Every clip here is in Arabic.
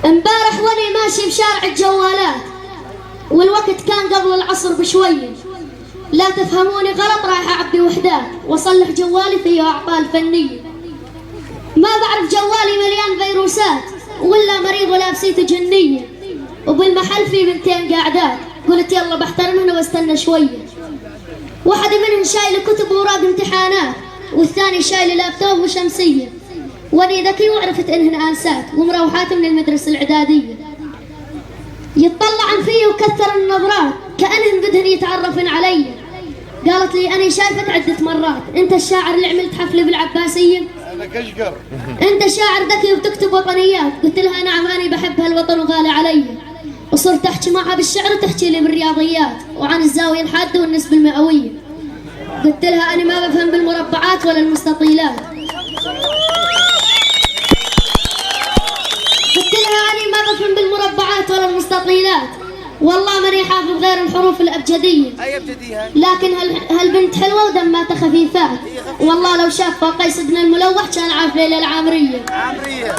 امبارح واني ماشي بشارع الجوالات والوقت كان قبل العصر بشوية، لا تفهموني غلط، رايح اعبي وحدات واصلح جوالي فيه اعطال فنية. ما بعرف جوالي مليان فيروسات ولا مريض ولا بسيته جنية، وبالمحل في بنتين قاعدات، قلت يلا بحترمهن واستنى شوية. واحدة منهن شايلة كتب وراق امتحانات والثاني شايلة لابتوب وشمسية، واني ذكي وعرفت انهن انسات ومروحات من المدرسة الاعدادية. يتطلعن فيه وكثر النظرات كأنهن بدهن يتعرفن علي. قالت لي أنا شايفك عدة مرات، أنت الشاعر اللي عملت حفلة بالعباسية؟ أنا كشقر. أنت شاعر ذكي وبتكتب وطنيات؟ قلت لها نعم أنا بحب هالوطن وغالي علي. وصرت أحكي معها بالشعر وتحكي لي بالرياضيات وعن الزاوية الحادة والنسبة المئوية. قلت لها أنا ما بفهم بالمربعات ولا المستطيلات. قلت لها أنا ما بفهم بالمربعات ولا المستطيلات، والله ماني حافظ غير الحروف الأبجدية. أي أبجديها؟ لكن هالبنت حلوة ودماتها خفيفات، والله لو شافها قيس بن الملوح كان عارف ليلى العامرية. عامرية.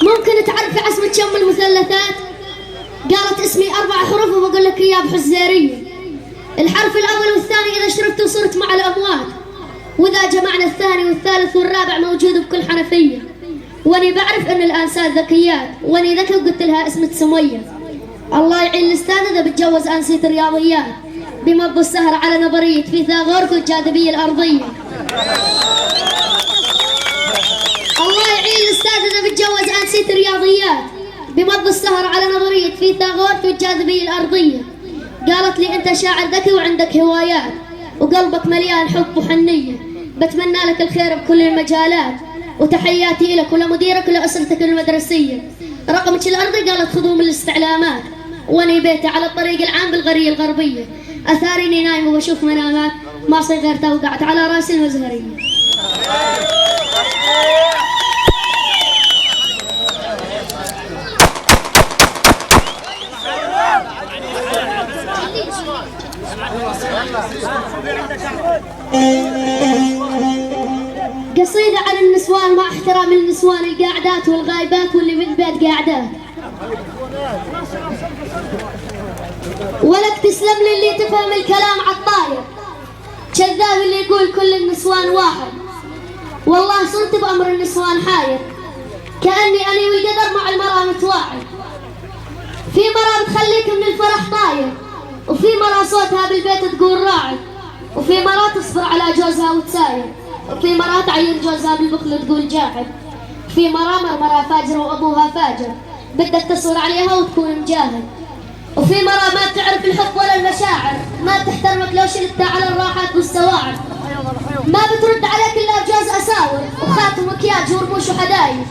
ممكن تعرفي عزمة كم المثلثات؟ قالت اسمي 4 حروف وبقول لك إياه بحزيرية. الحرف الأول والثاني إذا شربت وصرت مع الأموات، وإذا جمعنا الثاني والثالث والرابع موجود بكل حنفية. واني بعرف ان الانسات ذكيات، واني ذكي وقلت لها اسمك سمية. الله يعين الاستاذ اذا بتجوز انسية الرياضيات بمض السهر على نظرية فيثاغورس والجاذبية الارضية. الله يعين الاستاذ اذا بتجوز انسية الرياضيات بمض السهر على نظرية فيثاغورس والجاذبية الارضية. قالت لي انت شاعر ذكي وعندك هوايات وقلبك مليان حب وحنية، بتمنى لك الخير بكل المجالات، وتحياتي لك ولمديرك ولأسرتك المدرسية. رقمك الأرضي قالت خذوه من الاستعلامات، واني بيتي على الطريق العام بالقرية الغربية. أثاريني نايم وبشوف منامات، ما صغرتها وقعت على راسي المزهرية. قصيدة عن النسوان مع احترام النسوان القاعدات والغايبات واللي من بيت قاعدات. ولك تسلم لي اللي تفهم الكلام عالطاير، كذاب اللي يقول كل النسوان واحد. والله صرت بأمر النسوان حاير، كأني أنا والقدر مع المرأة متواعد. في مرأة بتخليك من الفرح طاير، وفي مرأة صوتها بالبيت تقول راعي، وفي مرأة تصبر على جوزها وتساير، وفي مرأة تعير جوزها بالبخل تقول جاحد. في مرأة فاجرة وأبوها فاجر بدك تصبر عليها وتكون مجاهد. وفي مرأة ما بتعرف الحب ولا المشاعر، ما بتحترمك لو شلتها على الراحات والسواعد. ما بترد عليك إلا بجوز أساور وخاتم مكياج ورموش وحدايد،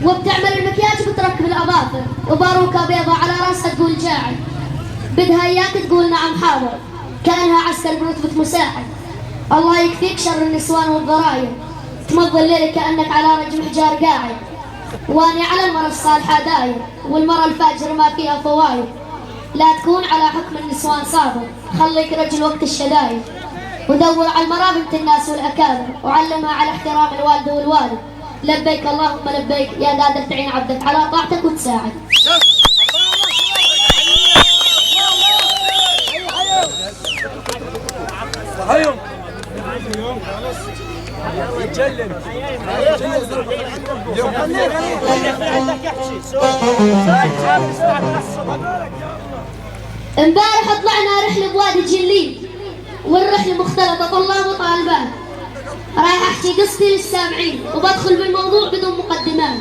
وبتعمل المكياج بتركب الأظافر وباروكة بيضة على راسها تقول جاعد. بدها إياك تقول نعم حاضر كأنها عسكر برتبة مساعد. الله يكفيك شر النسوان والضرايب، تمضي الليل كأنك على رجم حجار قاعد. واني على المرأة الصالحة داير، والمرأة الفاجرة ما فيها فوايد. لا تكون على حكم النسوان صابر، خليك رجل وقت الشدايد. ودور على المرأة بنت الناس والأكابر، وعلمها على احترام الوالدة والوالد. لبيك اللهم لبيك يا قادر تعين عبدك على طاعتك وتساعد. هيو امبارح طلعنا رحلة بوادي الجليل، والرحلة مختلطة طلاب وطالبات. رايح احكي قصتي للسامعين وبدخل بالموضوع بدون مقدمات.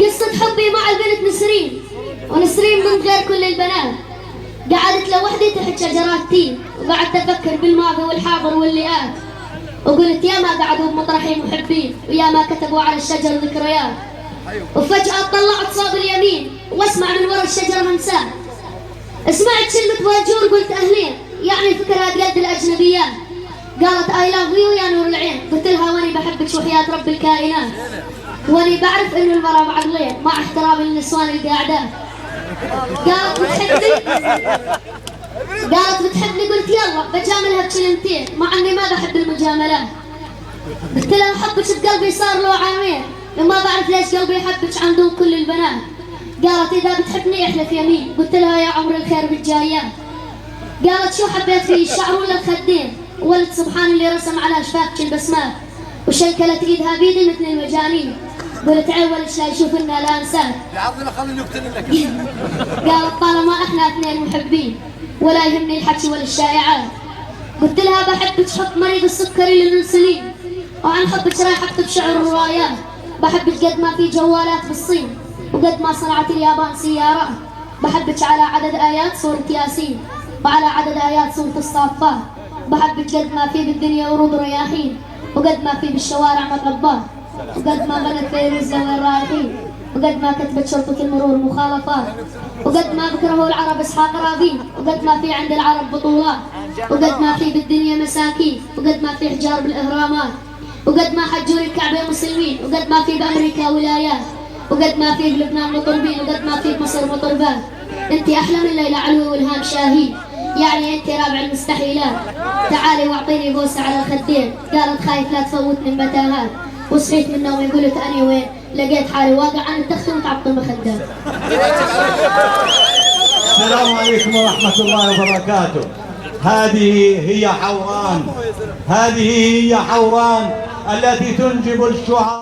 قصة حبي مع البنت نسرين، ونسرين من غير كل البنات. قعدت لوحدي تحت شجرات تين، وقعدت افكر بالماضي والحاضر واللئات. وقلت يا ما قعدوا بمطرحي محبين، ويا ما كتبوا على الشجر ذكريات. وفجأة طلعت صوب اليمين واسمع من ورا الشجرة همسات. سمعت كلمة باجور قلت أهلين، يعني فكرها قد الأجنبيات. قالت I love you يا نور العين، قلت لها واني بحبك وحياة رب الكائنات. واني بعرف انه المرأة معقلين مع احترام النسوان القاعدات. قالت بتحبني؟ قلت يلا بجاملها بكلمتين، مع اني ما بحب المجاملة. المجاملات. قلت لها حبك بقلبي صار له عامين، وما بعرف ليش قلبي يحبك عن دون كل البنات. قالت إذا بتحبني احلف يمين. قلت لها يا عمر الخير بالجايات. قالت شو حبيت فيه، الشعر ولا الخدين؟ ولد سبحان اللي رسم على شفافك البسمات، وشنكلت ايدها بيدي مثل المجانين. قلت عيب ولا لا يشوفنا لا انساك. العظيم خليني اقتل لك. قالت طالما احنا اثنين محبين ولا يهمني الحكي ولا الشائعات. قلت لها بحبك حب مريض السكري للانسولين، وعن حبك رايح اكتب شعر وروايات. بحبك قد ما في جوالات بالصين، وقد ما صنعت اليابان سيارات. بحبك على عدد ايات سورة ياسين، وعلى عدد ايات سورة الصافات. بحبك قد ما في بالدنيا ورود رياحين، وقد ما في بالشوارع مطبات. وقد ما غنت فيروز وين رايحين، وقد ما كتبت شرطة المرور مخالفات. وقد ما بكرهوا العرب اسحاق راضين، وقد ما في عند العرب بطولات. وقد ما في بالدنيا مساكين، وقد ما في حجار بالاهرامات. وقد ما حجوا الكعبة مسلمين، وقد ما في بامريكا ولايات. وقد ما في بلبنان مطربين، وقد ما في بمصر مطربات. انت احلى من ليلى علوي والهام شاهين، يعني انت رابع المستحيلات. تعالي واعطيني بوسه على الخدين. قالت خايف لا تفوتني المتاهات، وصحيت من نومي قلت اني وين، لقيت حالي واقع عن التخت ومتعطل مخدات. السلام عليكم ورحمة الله وبركاته. هذه هي حوران التي تنجب الشعراء.